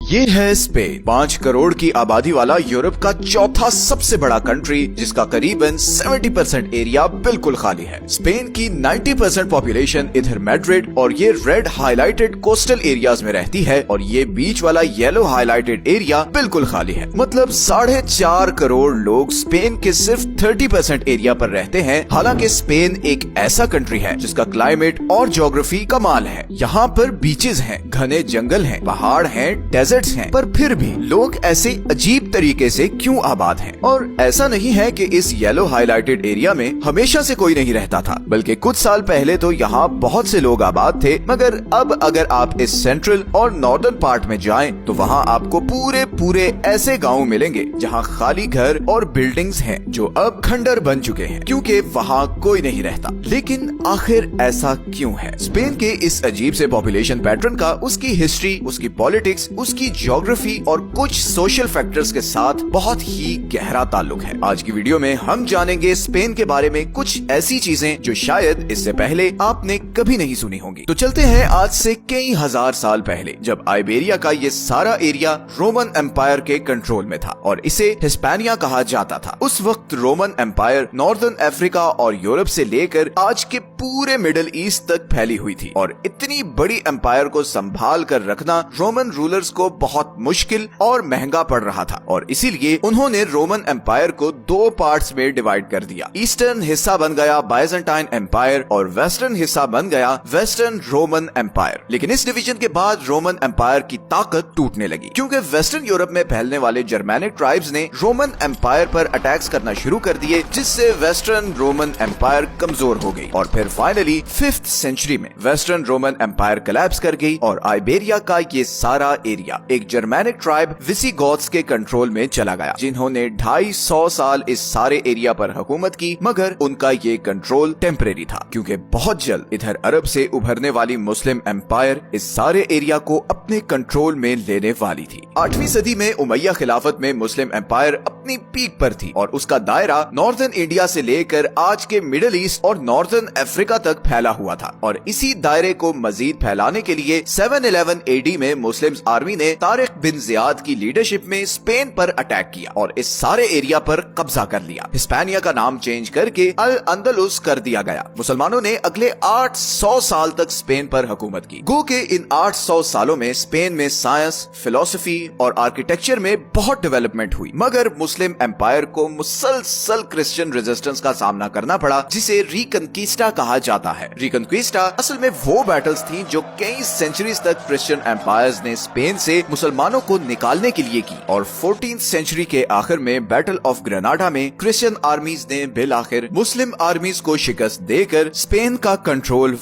ये है स्पेन, 5 करोड़ की आबादी वाला यूरोप का चौथा सबसे बड़ा कंट्री, जिसका करीबन 70% एरिया बिल्कुल खाली है। स्पेन की 90% पॉपुलेशन इधर मैड्रिड और ये रेड हाईलाइटेड कोस्टल एरियाज में रहती है और ये बीच वाला येलो हाईलाइटेड एरिया बिल्कुल खाली है। मतलब 4.5 करोड़ लोग स्पेन के सिर्फ 30% एरिया पर रहते हैं। हालांकि स्पेन एक ऐसा कंट्री है जिसका क्लाइमेट और ज्योग्राफी कमाल है। यहाँ पर बीचेस हैं, घने जंगल हैं, पहाड़ हैं, डेजर्ट्स हैं, पर फिर भी लोग ऐसे अजीब तरीके से क्यों आबाद हैं? और ऐसा नहीं है कि इस येलो हाईलाइटेड एरिया में हमेशा से कोई नहीं रहता था, बल्कि कुछ साल पहले तो यहाँ बहुत से लोग आबाद थे। मगर अब अगर आप इस सेंट्रल और नॉर्दर्न पार्ट में जाएं, तो वहाँ आपको पूरे ऐसे गाँव मिलेंगे जहाँ खाली घर और बिल्डिंग्स हैं जो अब खंडर बन चुके हैं, क्योंकि वहाँ कोई नहीं रहता। लेकिन आखिर ऐसा क्यों है? स्पेन के इस अजीब से पॉपुलेशन पैटर्न का उसकी हिस्ट्री, उसकी पॉलिटिक्स, उसकी ज्योग्राफी और कुछ सोशल फैक्टर्स के साथ बहुत ही गहरा ताल्लुक है। आज की वीडियो में हम जानेंगे स्पेन के बारे में कुछ ऐसी चीजें जो शायद इससे पहले आपने कभी नहीं सुनी होंगी। तो चलते हैं आज से कई हजार साल पहले, जब आइबेरिया का ये सारा एरिया रोमन एम्पायर के कंट्रोल में था और इसे हिस्पैनिया कहा जाता था। उस वक्त रोमन एम्पायर नॉर्दर्न अफ्रीका और यूरोप से लेकर आज के पूरे मिडिल ईस्ट तक फैली हुई थी और इतनी बड़ी एम्पायर को संभाल कर रखना रोमन रूलर्स को बहुत मुश्किल और महंगा पड़ रहा था और इसीलिए उन्होंने रोमन एम्पायर को 2 पार्ट्स में डिवाइड कर दिया। ईस्टर्न हिस्सा बन गया बाइजेंटाइन एम्पायर और वेस्टर्न हिस्सा बन गया वेस्टर्न रोमन एम्पायर। लेकिन इस डिवीजन के बाद रोमन एम्पायर की ताकत टूटने लगी, क्योंकि वेस्टर्न यूरोप में फैलने वाले जर्मैनिक ट्राइब्स ने रोमन एम्पायर पर अटैक्स करना शुरू कर दिए, जिससे वेस्टर्न रोमन एम्पायर कमजोर हो गई और फिर फाइनली 5th सेंचुरी में वेस्टर्न रोमन एम्पायर कोलैप्स कर गई और आइबेरिया का ये सारा एरिया एक जर्मैनिक ट्राइब विसिगॉथ्स के कंट्रोल में चला गया, जिन्होंने 250 साल इस सारे एरिया पर हुकूमत की। मगर उनका ये कंट्रोल टेम्परेरी था, क्योंकि बहुत जल्द इधर अरब से उभरने वाली मुस्लिम एम्पायर इस सारे एरिया को अपने कंट्रोल में लेने वाली थी। 8वीं सदी में उमैया खिलाफत में मुस्लिम एम्पायर अपनी पीक पर थी और उसका दायरा नॉर्दर्न इंडिया से लेकर आज के मिडिल ईस्ट और नॉर्दर्न अफ्रीका तक फैला हुआ था। और इसी दायरे को मजीद फैलाने के लिए 711 AD में मुस्लिम आर्मी ने तारिक बिन जियाद की लीडरशिप में स्पेन पर अटैक किया और इस सारे एरिया पर कब्जा कर लिया। हिस्पैनिया का नाम चेंज करके अल अंदलुस कर दिया गया। मुसलमानों ने अगले 800 साल तक स्पेन पर हुकूमत की। गो के इन 800 सालों में स्पेन में साइंस, फिलोसफी और आर्किटेक्चर में बहुत डेवलपमेंट हुई। मगर मुस्लिम एम्पायर को मुसलसल क्रिश्चियन रेजिस्टेंस का सामना करना पड़ा, जिसे रिकनक्विस्टा कहा जाता है। रिकनक्विस्टा असल में वो बैटल्स थी जो कई सेंचुरीज तक क्रिश्चियन एम्पायर्स ने स्पेन से मुसलमानों को निकालने के लिए की और 14th सेंचुरी के आखिर में बैटल ऑफ ग्रेनाडा में क्रिश्चियन आर्मीज ने बिल आखिर मुस्लिम आर्मीज को शिकस्त देकर स्पेन का कंट्रोल